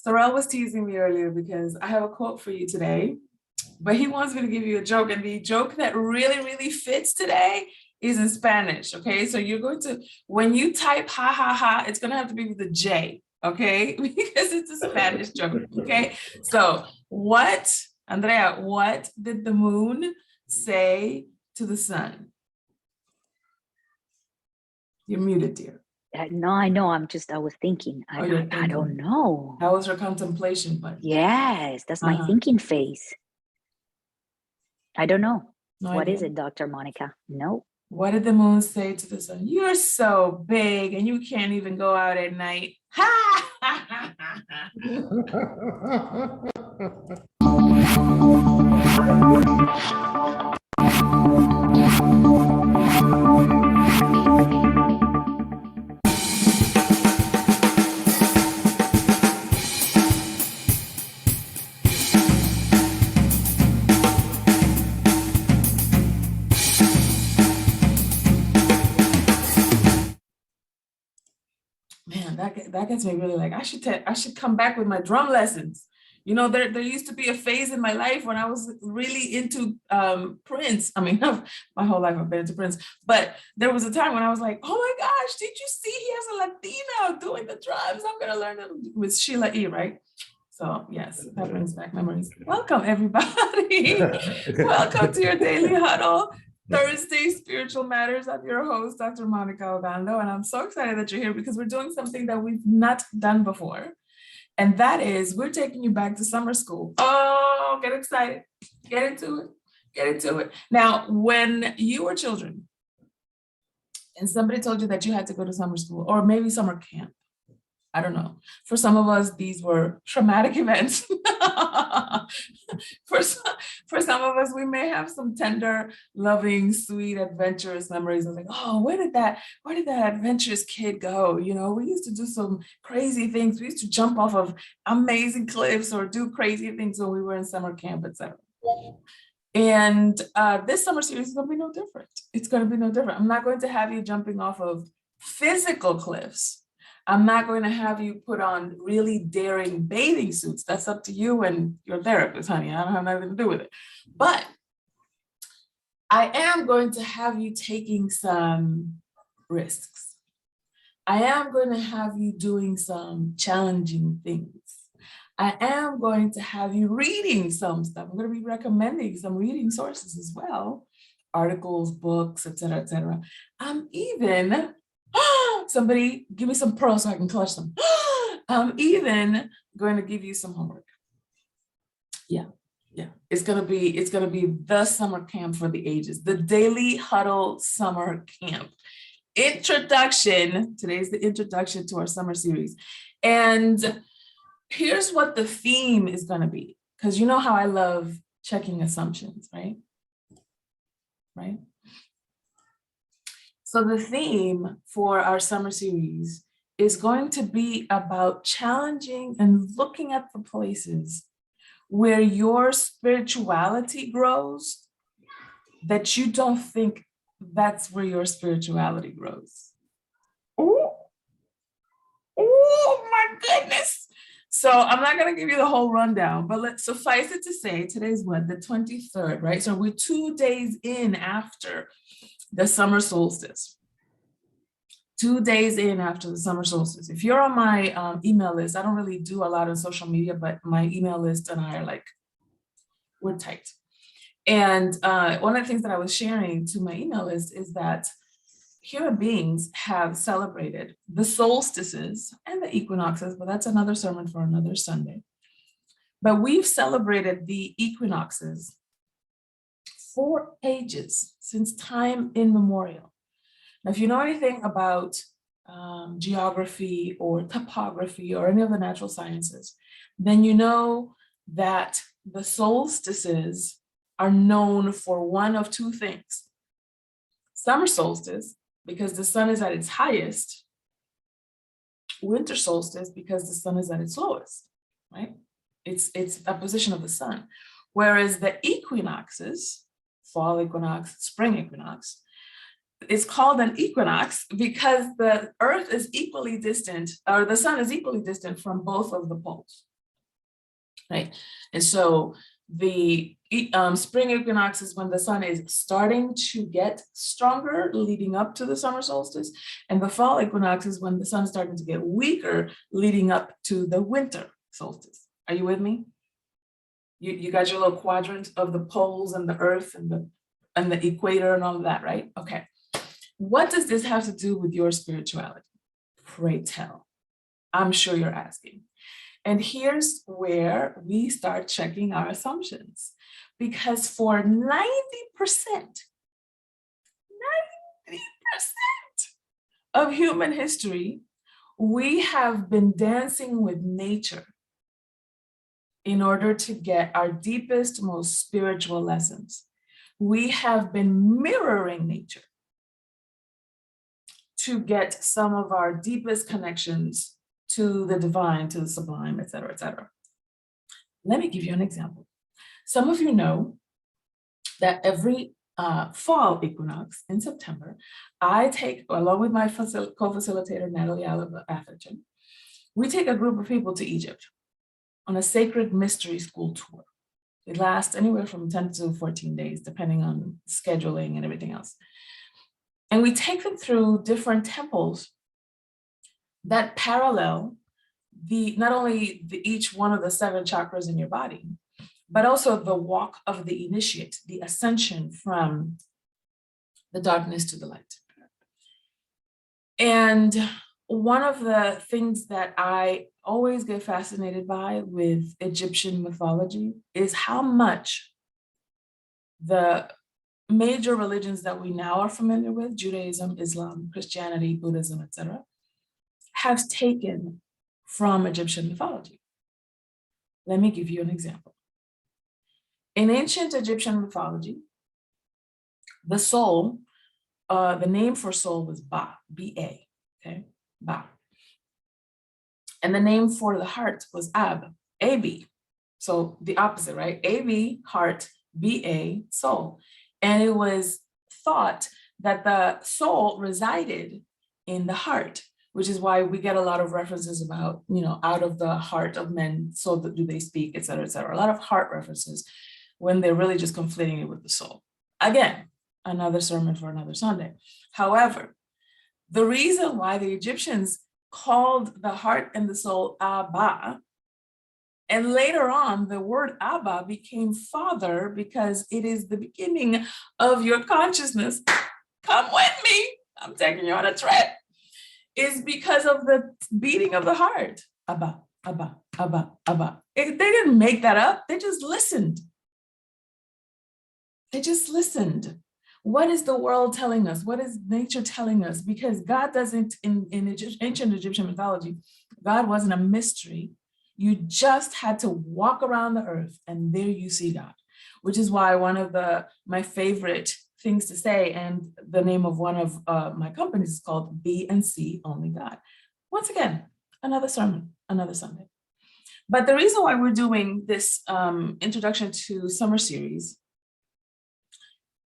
Sorrel was teasing me earlier because I have a quote for you today, but he wants me to give you a joke. And the joke that really, really fits today is in Spanish. Okay. So you're going to, when you type ha ha ha, it's going to have to be with a J. Okay. Because it's a Spanish joke. Okay. So what, Andrea, what did the moon say to the sun? You're muted, dear. No, I know. I was thinking. I don't know. That was her contemplation button. Yes, that's my thinking phase. I don't know. No what idea. Is it, Dr. Monikah? No. What did the moon say to the sun? You're so big and you can't even go out at night. Ha! Man, that gets me really like, I should come back with my drum lessons. You know, there used to be a phase in my life when I was really into Prince. I mean, my whole life I've been into Prince, but there was a time when I was like, oh my gosh, did you see he has a Latina doing the drums? I'm gonna learn them with Sheila E., right? So yes, that brings back memories. Welcome everybody. Welcome to your daily huddle. Thursday Spiritual Matters. I'm your host, Dr. Monikah Ogando, and I'm so excited that you're here because we're doing something that we've not done before. And that is, we're taking you back to summer school. Oh, get excited. Get into it. Get into it. Now, when you were children and somebody told you that you had to go to summer school or maybe summer camp, I don't know. For some of us, these were traumatic events. For some of us, we may have some tender, loving, sweet, adventurous memories of like, oh, where did that adventurous kid go? You know, we used to do some crazy things. We used to jump off of amazing cliffs or do crazy things when we were in summer camp, etc. And this summer series is going to be no different. It's going to be no different. I'm not going to have you jumping off of physical cliffs. I'm not going to have you put on really daring bathing suits. That's up to you and your therapist, honey. I don't have nothing to do with it. But I am going to have you taking some risks. I am going to have you doing some challenging things. I am going to have you reading some stuff. I'm going to be recommending some reading sources as well. Articles, books, etc., etc. I'm even somebody give me some pearls so I can clutch them. I'm even going to give you some homework. Yeah. It's gonna be the summer camp for the ages, the Daily Huddle Summer Camp. Introduction. Today's the introduction to our summer series. And here's what the theme is gonna be, because you know how I love checking assumptions, right? Right? So the theme for our summer series is going to be about challenging and looking at the places where your spirituality grows that you don't think that's where your spirituality grows. Oh my goodness. So I'm not going to give you the whole rundown, but let's suffice it to say today's what, the 23rd, right? So we're 2 days in after the summer solstice. 2 days in after the summer solstice. If you're on my email list, I don't really do a lot of social media, but my email list and I are like, we're tight. And one of the things that I was sharing to my email list is that human beings have celebrated the solstices and the equinoxes, but that's another sermon for another Sunday. But we've celebrated the equinoxes for ages, since time immemorial. Now, if you know anything about geography or topography or any of the natural sciences, then you know that the solstices are known for one of two things. Summer solstice, because the sun is at its highest. Winter solstice, because the sun is at its lowest, right? It's a position of the sun. Whereas the equinoxes, fall equinox, spring equinox, it's called an equinox because the earth is equally distant, or the sun is equally distant from both of the poles. right? And so the spring equinox is when the sun is starting to get stronger leading up to the summer solstice. And the fall equinox is when the sun is starting to get weaker leading up to the winter solstice. Are you with me? You got your little quadrant of the poles and the earth and the equator and all of that, right? Okay. What does this have to do with your spirituality? Pray tell. I'm sure you're asking. And here's where we start checking our assumptions. Because for 90% of human history, we have been dancing with nature in order to get our deepest, most spiritual lessons. We have been mirroring nature to get some of our deepest connections to the divine, to the sublime, et cetera, et cetera. Let me give you an example. Some of you know that every fall equinox in September, I take, along with my co-facilitator, Natalie Atherton, we take a group of people to Egypt on a sacred mystery school tour. It lasts anywhere from 10 to 14 days, depending on scheduling and everything else. And we take them through different temples that parallel not only each one of the 7 chakras in your body, but also the walk of the initiate, the ascension from the darkness to the light. And one of the things that I always get fascinated by with Egyptian mythology is how much the major religions that we now are familiar with, Judaism, Islam, Christianity, Buddhism, etc., have taken from Egyptian mythology. Let me give you an example. In ancient Egyptian mythology, the soul, the name for soul was Ba, B-A, okay, Ba. And the name for the heart was Ab, A-B. So the opposite, right? A-B, heart, B-A, soul. And it was thought that the soul resided in the heart, which is why we get a lot of references about, out of the heart of men, so do they speak, et cetera, et cetera. A lot of heart references when they're really just conflating it with the soul. Again, another sermon for another Sunday. However, the reason why the Egyptians called the heart and the soul Abba, and later on the word Abba became father because it is the beginning of your consciousness. Come with me, I'm taking you on a trip. Is because of the beating of the heart. Abba, Abba, Abba, Abba. They didn't make that up, they just listened. They just listened. What is the world telling us? What is nature telling us? Because God doesn't, in ancient Egyptian mythology, God wasn't a mystery. You just had to walk around the earth and there you see God, which is why one of my favorite things to say, and the name of one of my companies is called Be and See Only God. Once again, another sermon, another Sunday. But the reason why we're doing this introduction to summer series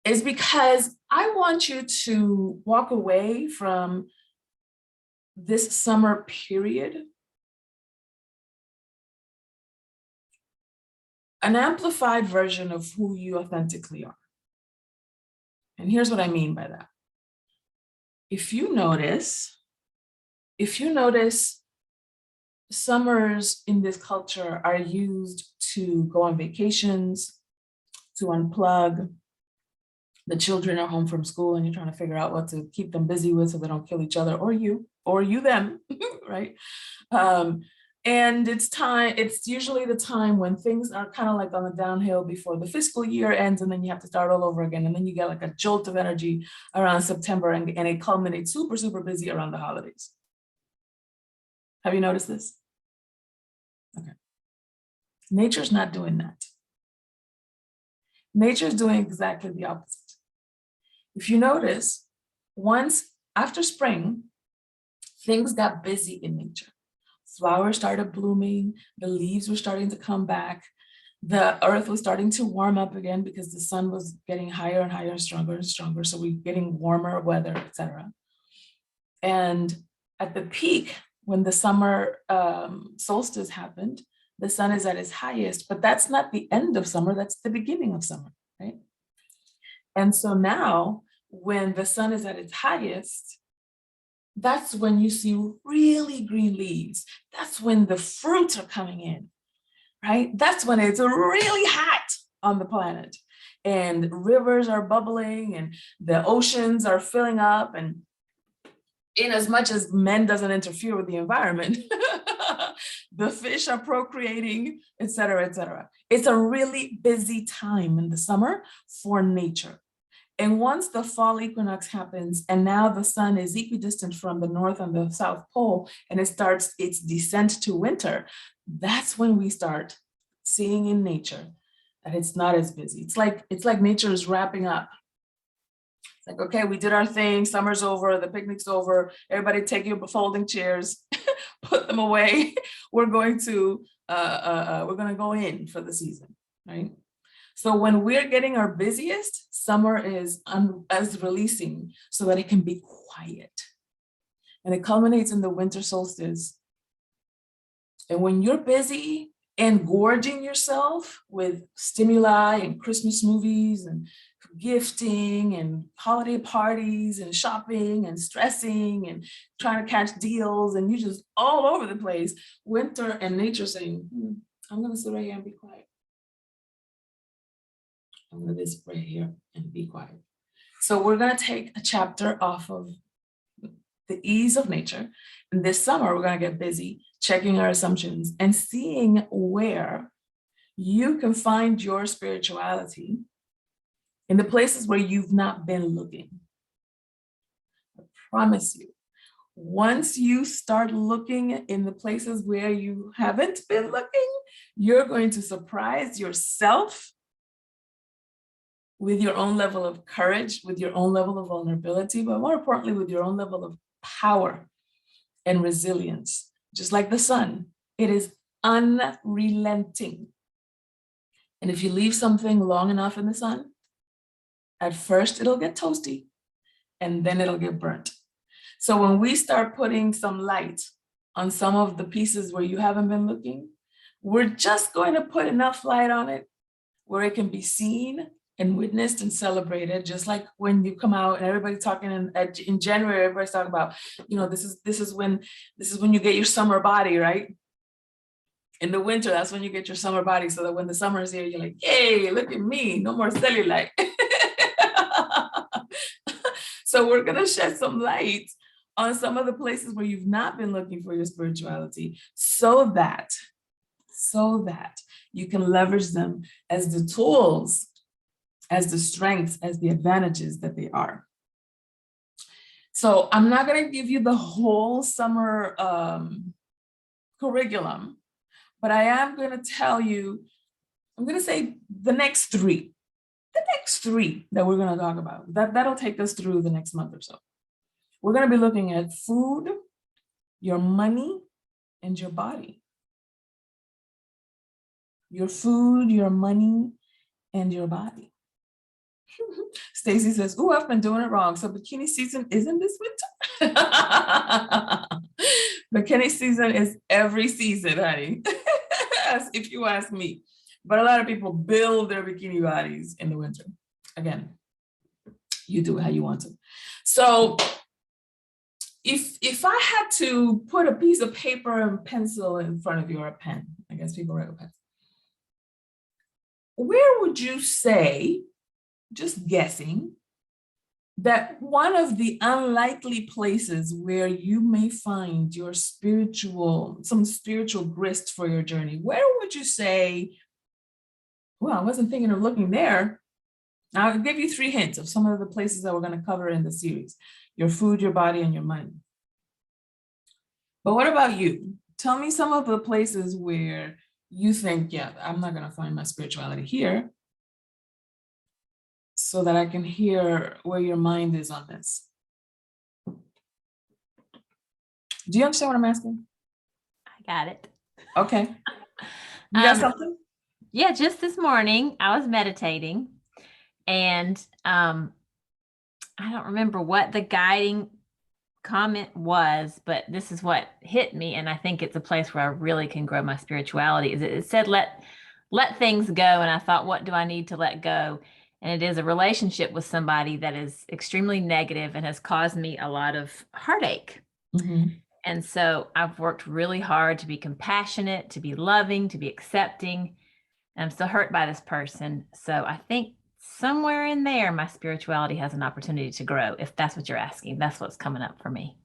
is because I want you to walk away from this summer period an amplified version of who you authentically are. And here's what I mean by that. If you notice summers in this culture are used to go on vacations, to unplug. The children are home from school and you're trying to figure out what to keep them busy with so they don't kill each other or you them, right? And it's usually the time when things are kind of like on the downhill before the fiscal year ends, and then you have to start all over again. And then you get like a jolt of energy around September and it culminates super, super busy around the holidays. Have you noticed this? Okay. Nature's not doing that. Nature's doing exactly the opposite. If you notice, once after spring, things got busy in nature. Flowers started blooming, the leaves were starting to come back, the earth was starting to warm up again because the sun was getting higher and higher, stronger and stronger. So we're getting warmer weather, etc. And at the peak, when the summer solstice happened, the sun is at its highest, but that's not the end of summer, that's the beginning of summer, right? And so now when the sun is at its highest, that's when you see really green leaves. That's when the fruits are coming in, right? That's when it's really hot on the planet and rivers are bubbling and the oceans are filling up, and in as much as men doesn't interfere with the environment, the fish are procreating, et cetera, et cetera. It's a really busy time in the summer for nature. And once the fall equinox happens, and now the sun is equidistant from the North and the South Pole, and it starts its descent to winter, that's when we start seeing in nature that it's not as busy. It's like nature is wrapping up. It's like, okay, we did our thing, summer's over, the picnic's over, everybody take your folding chairs, put them away. We're going to go in for the season, right? So when we're getting our busiest, summer is releasing so that it can be quiet. And it culminates in the winter solstice. And when you're busy and gorging yourself with stimuli and Christmas movies and gifting and holiday parties and shopping and stressing and trying to catch deals, and you're just all over the place, winter and nature saying, I'm gonna sit right here and be quiet. I'm going to just right here and be quiet. So we're going to take a chapter off of the ease of nature. And this summer, we're going to get busy checking our assumptions and seeing where you can find your spirituality in the places where you've not been looking. I promise you, once you start looking in the places where you haven't been looking, you're going to surprise yourself with your own level of courage, with your own level of vulnerability, but more importantly, with your own level of power and resilience. Just like the sun, it is unrelenting. And if you leave something long enough in the sun, at first it'll get toasty and then it'll get burnt. So when we start putting some light on some of the pieces where you haven't been looking, we're just going to put enough light on it where it can be seen and witnessed and celebrated. Just like when you come out and everybody's talking in January, everybody's talking about, this is when you get your summer body, right? In the winter, that's when you get your summer body, so that when the summer is here, you're like, yay, look at me, no more cellulite. So we're gonna shed some light on some of the places where you've not been looking for your spirituality, so that you can leverage them as the tools, as the strengths, as the advantages that they are. So I'm not going to give you the whole summer curriculum, but I am going to tell you, I'm going to say the next three that we're going to talk about. That'll take us through the next month or so. We're going to be looking at food, your money, and your body. Your food, your money, and your body. Stacy says, "Oh, I've been doing it wrong. So bikini season isn't this winter?" Bikini season is every season, honey, if you ask me. But a lot of people build their bikini bodies in the winter. Again, you do it how you want to. So if I had to put a piece of paper and pencil in front of you, or a pen, I guess people write with pens, where would you say, just guessing, that one of the unlikely places where you may find your some spiritual grist for your journey, where would you say, well, I wasn't thinking of looking there? Now, I'll give you 3 hints of some of the places that we're going to cover in the series: your food, your body, and your money. But what about you? Tell me some of the places where you think, yeah, I'm not going to find my spirituality here, so that I can hear where your mind is on this. Do you understand what I'm asking? I got it. Okay. You got something? Yeah, just this morning I was meditating, and I don't remember what the guiding comment was, but this is what hit me, and I think it's a place where I really can grow my spirituality. Is it said let things go, and I thought, what do I need to let go? And it is a relationship with somebody that is extremely negative and has caused me a lot of heartache. And so I've worked really hard to be compassionate, to be loving, to be accepting. And I'm still hurt by this person. So I think somewhere in there, my spirituality has an opportunity to grow. If that's what you're asking, that's what's coming up for me.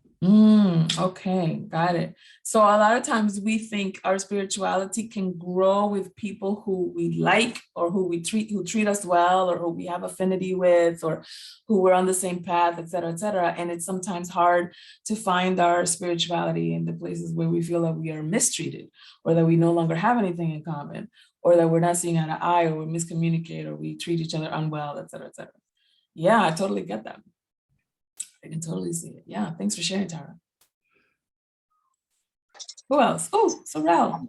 Okay, got it. So a lot of times we think our spirituality can grow with people who we like, or who treat us well, or who we have affinity with, or who we're on the same path, et cetera, et cetera. And it's sometimes hard to find our spirituality in the places where we feel that we are mistreated, or that we no longer have anything in common, or that we're not seeing eye to eye, or we miscommunicate, or we treat each other unwell, et cetera, et cetera. Yeah, I totally get that. I can totally see it. Yeah, thanks for sharing, Tara. Who else? Oh, Sorrel.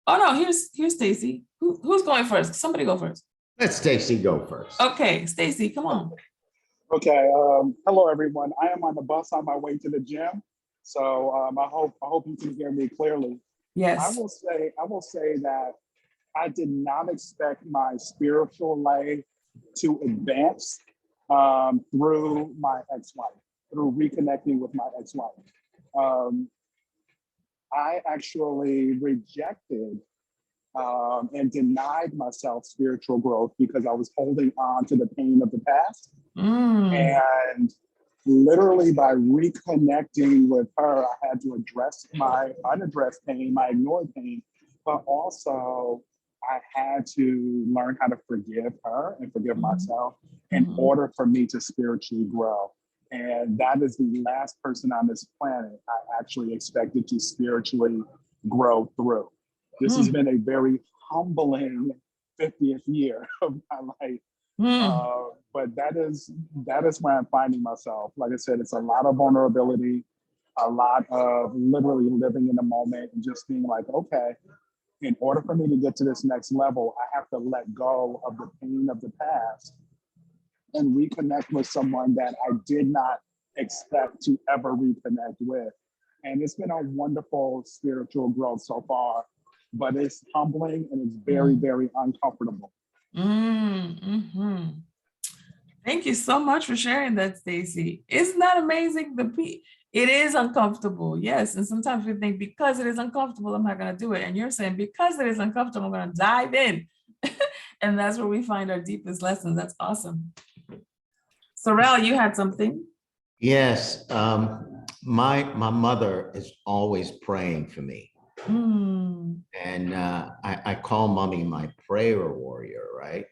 Oh no, here's Stacy. Who's going first? Somebody go first. Let Stacy go first. Okay, Stacy, come on. Okay. Hello, everyone. I am on the bus on my way to the gym, so I hope you can hear me clearly. Yes. I will say that I did not expect my spiritual life to advance through my ex-wife, through reconnecting with my ex-wife. I actually rejected and denied myself spiritual growth because I was holding on to the pain of the past. And literally by reconnecting with her, I had to address my unaddressed pain, my ignored pain, but also I had to learn how to forgive her and forgive myself in order for me to spiritually grow. And that is the last person on this planet I actually expected to spiritually grow through. This has been a very humbling 50th year of my life. But that is where I'm finding myself. Like I said, it's a lot of vulnerability, a lot of literally living in the moment and just being like, okay, in order for me to get to this next level, I have to let go of the pain of the past and reconnect with someone that I did not expect to ever reconnect with. And it's been a wonderful spiritual growth so far, but it's humbling and it's very, very uncomfortable. Thank you so much for sharing that, Stacy. Isn't that amazing? It is uncomfortable, yes. And sometimes we think because it is uncomfortable, I'm not going to do it. And you're saying because it is uncomfortable, I'm going to dive in. And that's where we find our deepest lessons. That's awesome. Sorrel, you had something? Yes, my mother is always praying for me. And I call mommy my prayer warrior, right?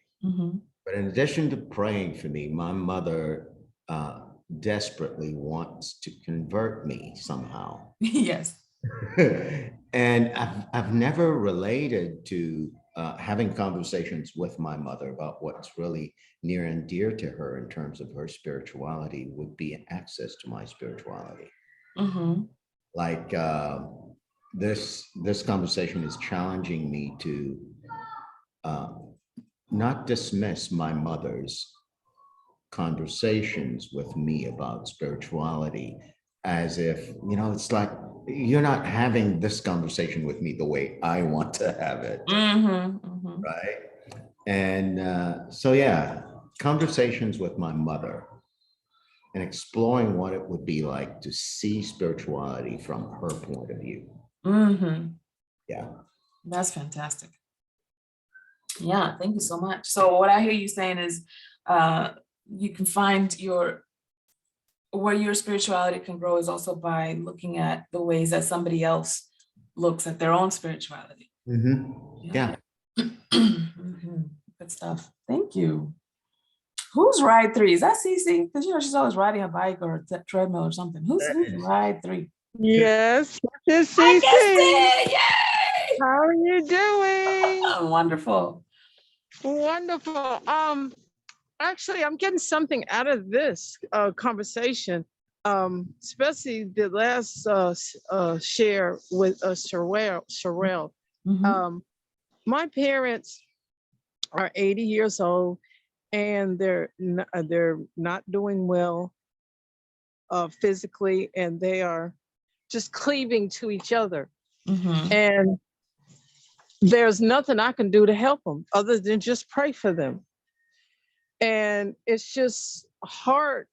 But in addition to praying for me, my mother desperately wants to convert me somehow. Yes. And I've never related to having conversations with my mother about what's really near and dear to her in terms of her spirituality would be access to my spirituality. Like this conversation is challenging me to not dismiss my mother's conversations with me about spirituality as if, it's like, you're not having this conversation with me the way I want to have it. Right. And so, yeah, conversations with my mother and exploring what it would be like to see spirituality from her point of view. Yeah. That's fantastic. Yeah, thank you so much. So what I hear you saying is you can find where your spirituality can grow is also by looking at the ways that somebody else looks at their own spirituality. Yeah. Good stuff. Thank you. Who's ride 3? Is that Cece? Because she's always riding a bike or a treadmill or something. Who's ride 3? Yes, this is I Cece. guessed it! Yay! How are you doing? Wonderful. Wonderful. Actually, I'm getting something out of this conversation, especially the last share with Sherelle. My parents are 80 years old, and they're not doing well. physically, and they are just cleaving to each other. Mm-hmm. And there's nothing I can do to help them other than just pray for them. And it's just hard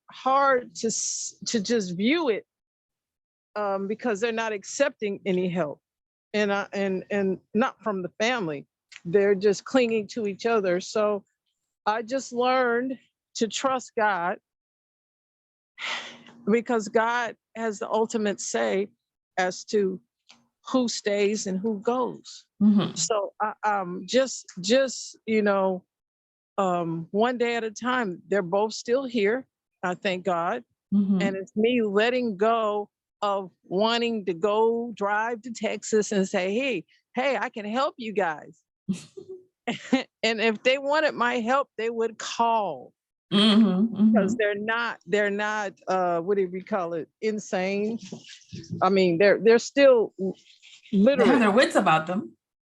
to just view it because they're not accepting any help, and not from the family. They're just clinging to each other. So I just learned to trust God, because God has the ultimate say as to who stays and who goes. Mm-hmm. So just one day at a time. They're both still here, I thank God. Mm-hmm. And it's me letting go of wanting to go drive to Texas and say, hey, I can help you guys. And if they wanted my help, they would call. Mm-hmm. Because they're not what do we call it, insane. I mean, they're still literate. They have their wits about them.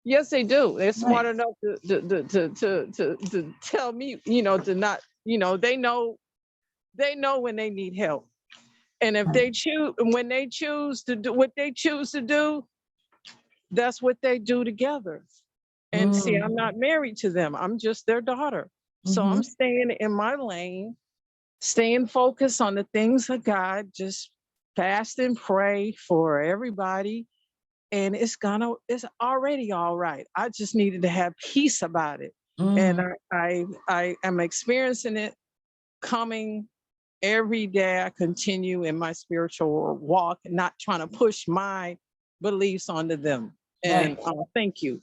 Yes, they do. They're smart Right. enough to tell me, to not, they know when they need help. And if they choose, when they choose to do what they choose to do, that's what they do together. And see, I'm not married to them. I'm just their daughter. So I'm staying in my lane, staying focused on the things of God, just fast and pray for everybody. And it's already all right. I just needed to have peace about it. And I am experiencing it coming every day. I continue in my spiritual walk, not trying to push my beliefs onto them. And thank you.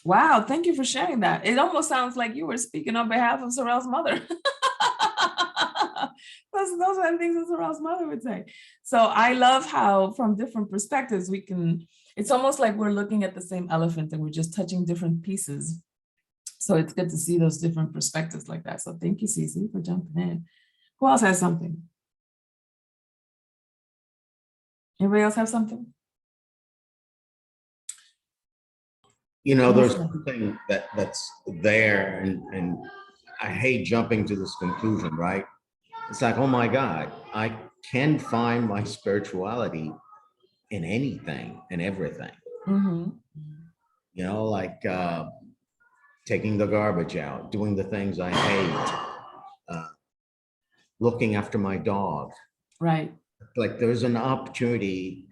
Wow, thank you for sharing that. It almost sounds like you were speaking on behalf of Sorrel's mother. Those are the things that Sorrel's mother would say. So I love how from different perspectives it's almost like we're looking at the same elephant and we're just touching different pieces. So it's good to see those different perspectives like that. So thank you, Cece, for jumping in. Who else has something? Anybody else have something? There's something that's there, and I hate jumping to this conclusion, right? It's like, oh my God, I can find my spirituality in anything and everything. Like taking the garbage out, doing the things I hate, looking after my dog. Right. Like there's an opportunity.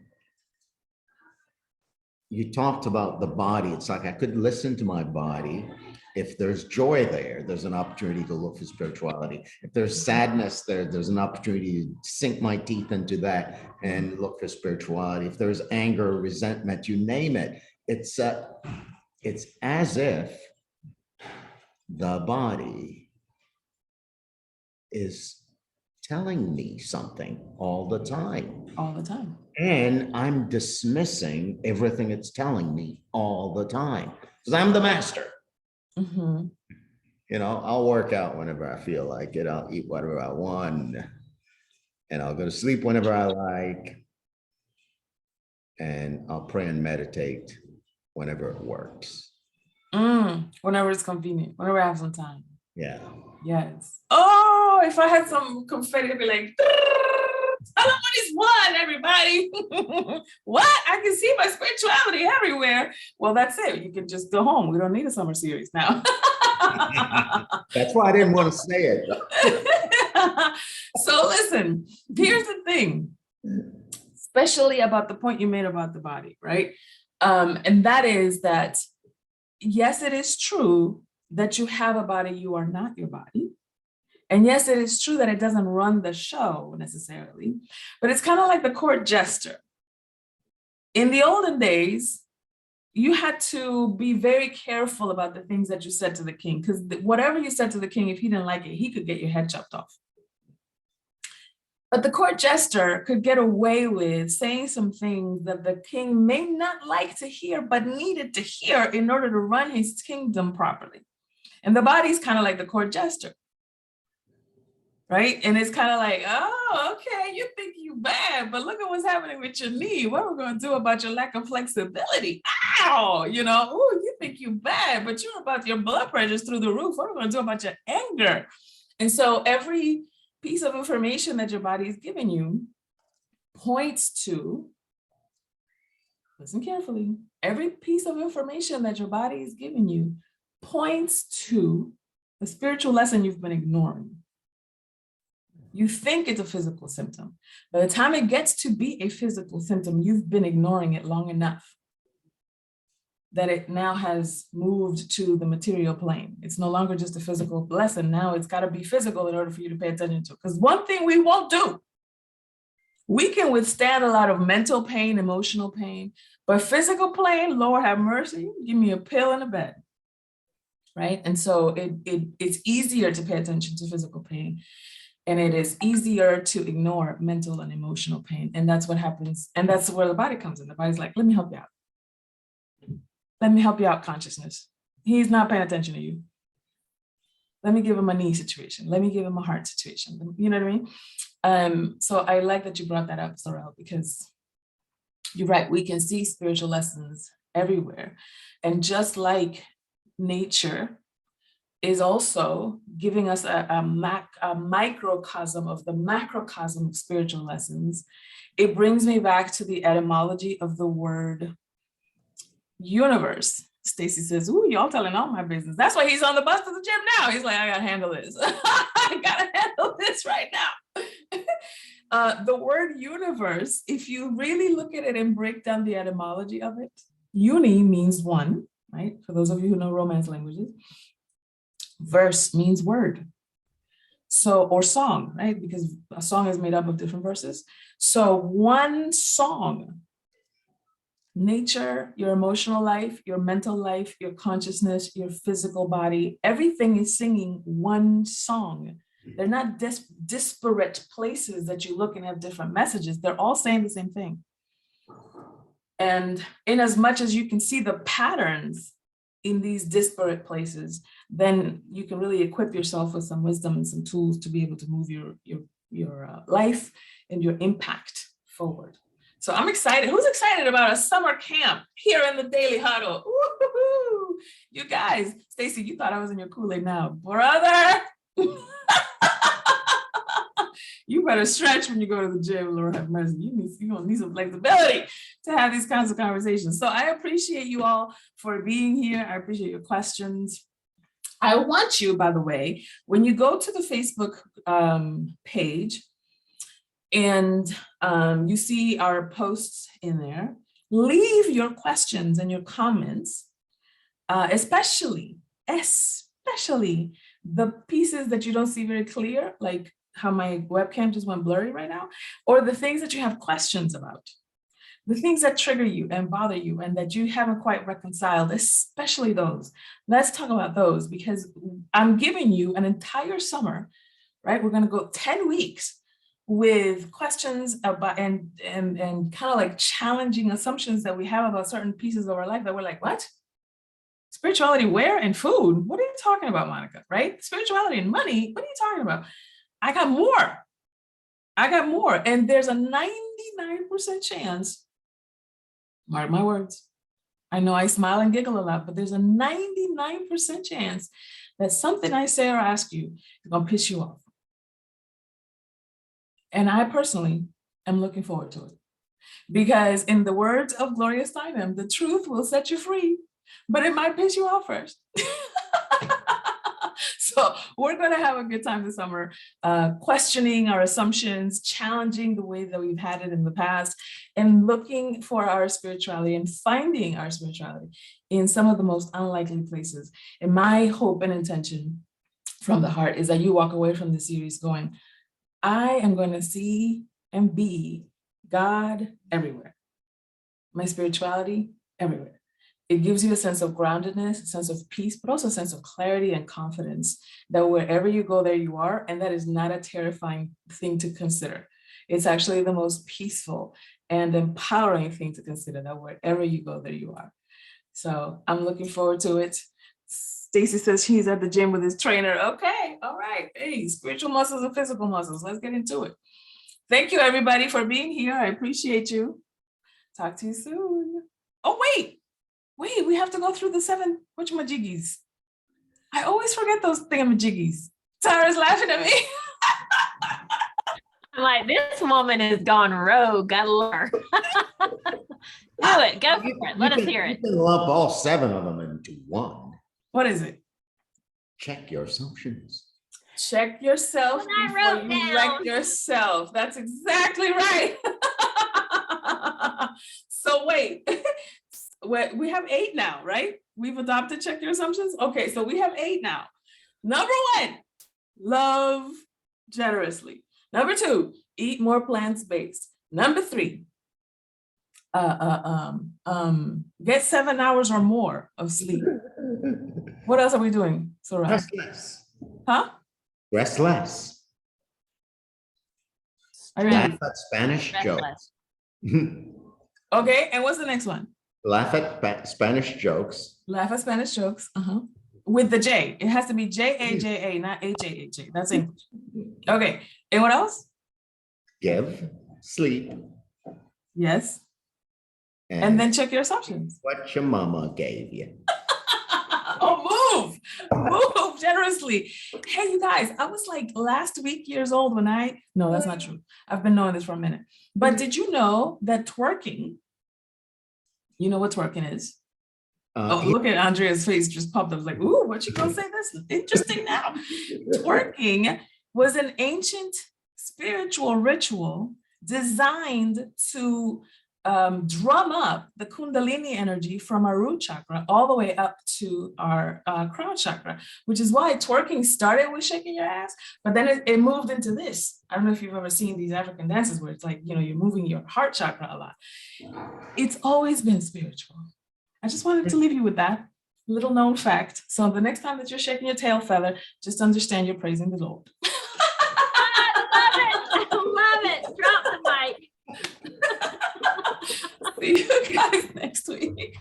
You talked about the body. It's like I could listen to my body. If there's joy there's an opportunity to look for spirituality. If there's sadness there's an opportunity to sink my teeth into that and look for spirituality. If there's anger, resentment, you name it, it's as if the body is telling me something all the time. All the time. And I'm dismissing everything it's telling me all the time because I'm the master. I'll work out whenever I feel like it. I'll eat whatever I want, and I'll go to sleep whenever I like. And I'll pray and meditate whenever it works. Whenever it's convenient, whenever I have some time. Yeah. Yes. Oh, if I had some confetti, I'd be like, somebody's won, everybody. What? I can see my spirituality everywhere. Well, that's it. You can just go home. We don't need a summer series now. That's why I didn't want to say it. So listen, here's the thing, especially about the point you made about the body, right? And that is that, yes, it is true that you have a body, you are not your body. And yes, it is true that it doesn't run the show necessarily, but it's kind of like the court jester. In the olden days, you had to be very careful about the things that you said to the king, because whatever you said to the king, if he didn't like it, he could get your head chopped off. But the court jester could get away with saying some things that the king may not like to hear, but needed to hear in order to run his kingdom properly. And the body's kind of like the court jester. Right? And it's kind of like, oh, okay, you think you bad, but look at what's happening with your knee. What are we going to do about your lack of flexibility? Ow, oh, you think you bad, but you're about your blood pressure's through the roof. What are we going to do about your anger? And so every piece of information that your body is giving you points to, listen carefully, every piece of information that your body is giving you points to a spiritual lesson you've been ignoring. You think it's a physical symptom. By the time it gets to be a physical symptom, you've been ignoring it long enough that it now has moved to the material plane. It's no longer just a physical lesson. Now it's got to be physical in order for you to pay attention to. Because one thing we won't do, we can withstand a lot of mental pain, emotional pain, but physical pain, Lord have mercy, give me a pill and a bed, right? And so it's easier to pay attention to physical pain, and it is easier to ignore mental and emotional pain. And that's what happens. And that's where the body comes in. The body's like, let me help you out. Let me help you out, consciousness. He's not paying attention to you. Let me give him a knee situation. Let me give him a heart situation. You know what I mean? So I like that you brought that up, Sorrel, because you're right. We can see spiritual lessons everywhere. And just like nature is also giving us a microcosm of the macrocosm of spiritual lessons, it brings me back to the etymology of the word universe. Stacy says, ooh, y'all telling all my business. That's why he's on the bus to the gym now. He's like, I gotta handle this. I gotta handle this right now. The word universe, if you really look at it and break down the etymology of it, uni means one, right? For those of you who know Romance languages, verse means word. So, or song, right? Because a song is made up of different verses. So one song, nature, your emotional life, your mental life, your consciousness, your physical body, everything is singing one song. They're not disparate places that you look and have different messages. They're all saying the same thing. And in as much as you can see the patterns in these disparate places, then you can really equip yourself with some wisdom and some tools to be able to move your life and your impact forward. So I'm excited. Who's excited about a summer camp here in the Daily Huddle? Woo-hoo-hoo. You guys, Stacy, you thought I was in your Kool-Aid now, brother. You better stretch when you go to the gym, Lord have mercy. You're gonna need some flexibility to have these kinds of conversations. So I appreciate you all for being here. I appreciate your questions. I want you, by the way, when you go to the Facebook page, and you see our posts in there, leave your questions and your comments, especially the pieces that you don't see very clear, like how my webcam just went blurry right now, or the things that you have questions about, the things that trigger you and bother you and that you haven't quite reconciled, especially those. Let's talk about those, because I'm giving you an entire summer, right? We're gonna go 10 weeks with questions about and kind of like challenging assumptions that we have about certain pieces of our life that we're like, what? Spirituality where? And food? What are you talking about, Monikah, right? Spirituality and money? What are you talking about? I got more. And there's a 99% chance, mark my words, I know I smile and giggle a lot, but there's a 99% chance that something I say or ask you is gonna piss you off. And I personally am looking forward to it, because in the words of Gloria Steinem, the truth will set you free, but it might piss you off first. So we're going to have a good time this summer, questioning our assumptions, challenging the way that we've had it in the past, and looking for our spirituality and finding our spirituality in some of the most unlikely places. And my hope and intention from the heart is that you walk away from this series going, I am going to see and be God everywhere. My spirituality everywhere. It gives you a sense of groundedness, a sense of peace, but also a sense of clarity and confidence that wherever you go, there you are. And that is not a terrifying thing to consider. It's actually the most peaceful and empowering thing to consider, that wherever you go, there you are. So I'm looking forward to it. Stacy says she's at the gym with his trainer. Okay, all right. Hey, spiritual muscles and physical muscles. Let's get into it. Thank you, everybody, for being here. I appreciate you. Talk to you soon. Oh, wait, we have to go through the 7 whatchamajiggies. I always forget those thingamajiggies. Tara's laughing at me. I'm like, this woman has gone rogue. Gotta love her. Do it. Go for it. Let us hear it. You can lump all 7 of them into one. What is it? Check your assumptions. Check yourself I before wrote you wreck down. yourself. That's exactly right. So wait, we have 8 now, right? We've adopted check your assumptions. Okay, so we have 8 now. Number 1, love generously. Number 2, eat more plants-based. Number 3, get 7 hours or more of sleep. What else are we doing, Soraya? Rest less. Huh? Rest less. I mean, Laugh at Spanish Rest jokes. less. okay, and what's the next one? Laugh at Spanish jokes. Laugh at Spanish jokes. With the J. It has to be J-A-J-A, not H-A-H-A. That's English. Okay, and what else? Give, sleep, Yes. And then check your assumptions. what your mama gave you. Oh, move generously. Hey, you guys, I was like last week years old when no, that's not true. I've been knowing this for a minute. But did you know that twerking, you know what twerking is? Oh, look at Andrea's face just popped up. Like, ooh, what you gonna say? That's interesting now. Twerking was an ancient spiritual ritual designed to drum up the Kundalini energy from our root chakra all the way up to our crown chakra, which is why twerking started with shaking your ass, but then it moved into this. I don't know if you've ever seen these African dances where it's like, you know, you're moving your heart chakra a lot. It's always been spiritual. I just wanted to leave you with that little known fact. So the next time that you're shaking your tail feather, just understand you're praising the Lord. I love it. Drop the mic. See you guys next week.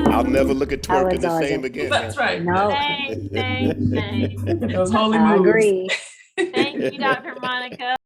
I'll never look at That was twerking the same awesome. again. That's right. No, Thanks. Those holy I moves. agree. Thank you, Dr. Monikah.